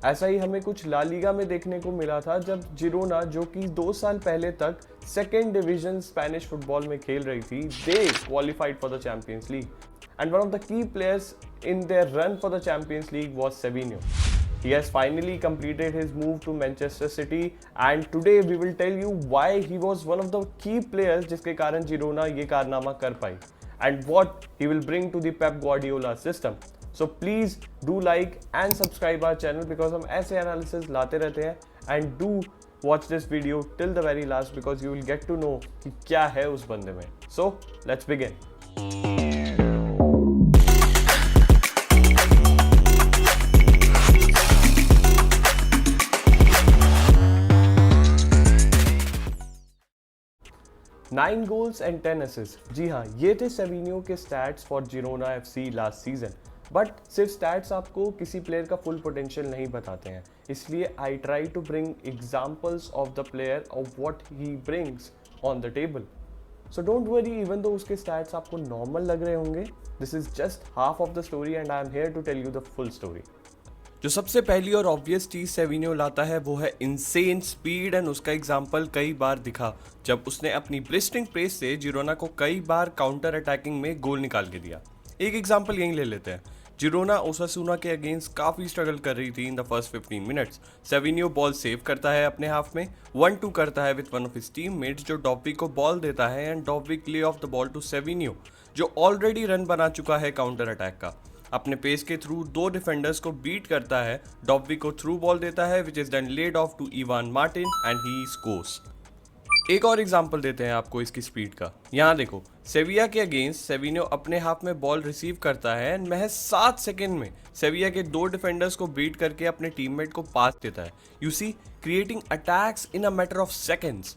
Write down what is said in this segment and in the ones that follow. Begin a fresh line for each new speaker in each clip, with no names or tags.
ऐसा ही हमें कुछ ला लीगा में देखने को मिला था, जब जिरोना, जो कि 2 साल पहले तक सेकेंड डिवीजन स्पेनिश फुटबॉल में खेल रही थी, they qualified for the Champions League and one of the key players in their run for the Champions League was Savinho. He has finally completed his move to Manchester City and today we will tell you why he was one of the key players जिसके कारण Girona ये कारनामा कर पाई and what he will bring to the Pep Guardiola system. So please do like and subscribe our channel because हम ऐसे analysis लाते रहते हैं and do watch this video till the very last because you will get to know कि क्या है उस बंदे में. So let's begin. Nine goals and 10 assist. जी हाँ, ये थे सेविनियो के stats for Girona FC last season. But सिर्फ स्टैट्स आपको किसी प्लेयर का फुल पोटेंशियल नहीं बताते हैं, इसलिए I try to bring examples of the player of what he brings on the table. So don't worry, even though उसके stats आपको नॉर्मल लग रहे होंगे, this is just half of the story and I am here to tell you the full story. जो सबसे पहली और obvious चीज सेविनियो लाता है वो है इनसेन स्पीड एंड उसका एग्जांपल कई बार दिखा जब उसने अपनी ब्लिस्टिंग पेस से जिरोना को कई बार काउंटर अटैकिंग में गोल निकाल के दिया. एक एग्जांपल यहीं ले लेते हैं. जिरोना ओसासुना के अगेंस्ट काफी स्ट्रगल कर रही थी in the first 15 minutes. Savinho ball save करता है अपने हाफ में, 1-2 करता है with one of his teammates जो डॉबविक को बॉल देता है and Dovbyk lay off the ball to Savinho जो ऑलरेडी रन बना चुका है काउंटर अटैक का. अपने पेस के थ्रू 2 डिफेंडर्स को बीट करता है, डॉबविक को थ्रू बॉल देता है which is then laid off to Ivan Martin and he scores. एक और एग्जांपल देते हैं आपको इसकी स्पीड का. यहाँ देखो, सेविया के अगेंस्ट सेविनियो अपने हाफ में बॉल रिसीव करता है एंड महज 7 सेकेंड में सेविया के 2 डिफेंडर्स को बीट करके अपने टीममेट को पास देता है. You see, creating attacks in a matter of seconds.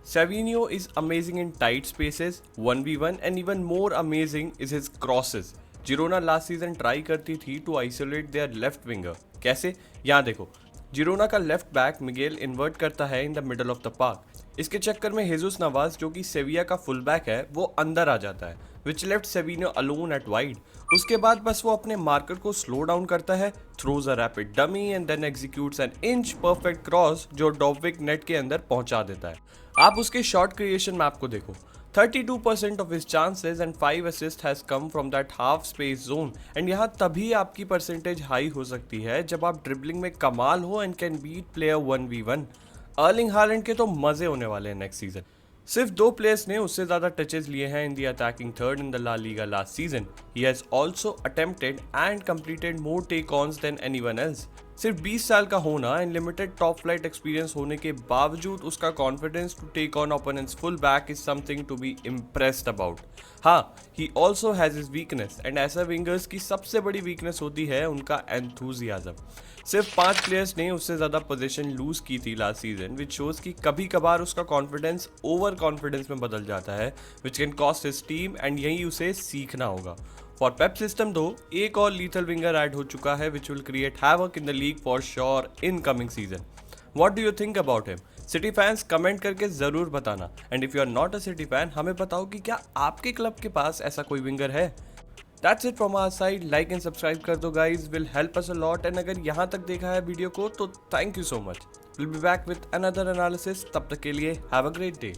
Savinio is amazing in tight spaces, 1v1 and even more amazing is his crosses. Girona last season try करती थी to isolate their left winger. कैसे? यहाँ देखो, Girona का left back Miguel invert करता है in the middle of the park. इसके चक्कर में हेजुस नवाज जो कि सेविया का फुल बैक है वो अंदर आ जाता है विच लेफ्ट सेविनियो अलोन एट वाइड. उसके बाद बस वो अपने मार्कर को स्लो डाउन करता है, throws a rapid dummy and then executes an inch perfect cross जो डॉबविक नेट के अंदर पहुंचा देता है. आप उसके शॉट क्रिएशन मैप को देखो, 32% of his chances and 5 assists has come from that half space zone. And यहाँ तभी आपकी परसेंटेज हाई हो सकती है जब आप ड्रिबलिंग में कमाल हो and can beat player 1v1. Erling Haaland के तो मजे होने वाले हैं नेक्स्ट सीजन. सिर्फ 2 प्लेयर्स ने उससे ज्यादा टचेस लिए हैं in the attacking third in the La Liga last season. He has also attempted and completed more take ons than anyone else. सिर्फ 20 साल का होना and limited top flight experience होने के बावजूद उसका confidence to take on opponents full back is something to be impressed about. हाँ, he also has his weakness and ऐसा विंगर्स की सबसे बड़ी वीकनेस होती है उनका एंथुजियाज्म. सिर्फ 5 प्लेयर्स ने उससे ज़्यादा पोजीशन लूज की थी लास्ट सीजन विच शोज कि कभी कभार उसका कॉन्फिडेंस ओवर कॉन्फिडेंस में बदल जाता है which can cost his team and यही उसे सीखना होगा. फॉर पेप सिस्टम दो एक और लीथल विंगर ऐड हो चुका है which will create havoc in the league for sure in coming season. What do you think about him? City fans comment करके जरूर बताना and if you are not a City fan हमें बताओ कि क्या आपके क्लब के पास ऐसा कोई विंगर है. That's it from our side. Like and subscribe कर दो guys, will help us a lot. And अगर यहाँ तक देखा है वीडियो को तो thank you so much. We'll be back with another analysis. तब तक के लिए have a great day.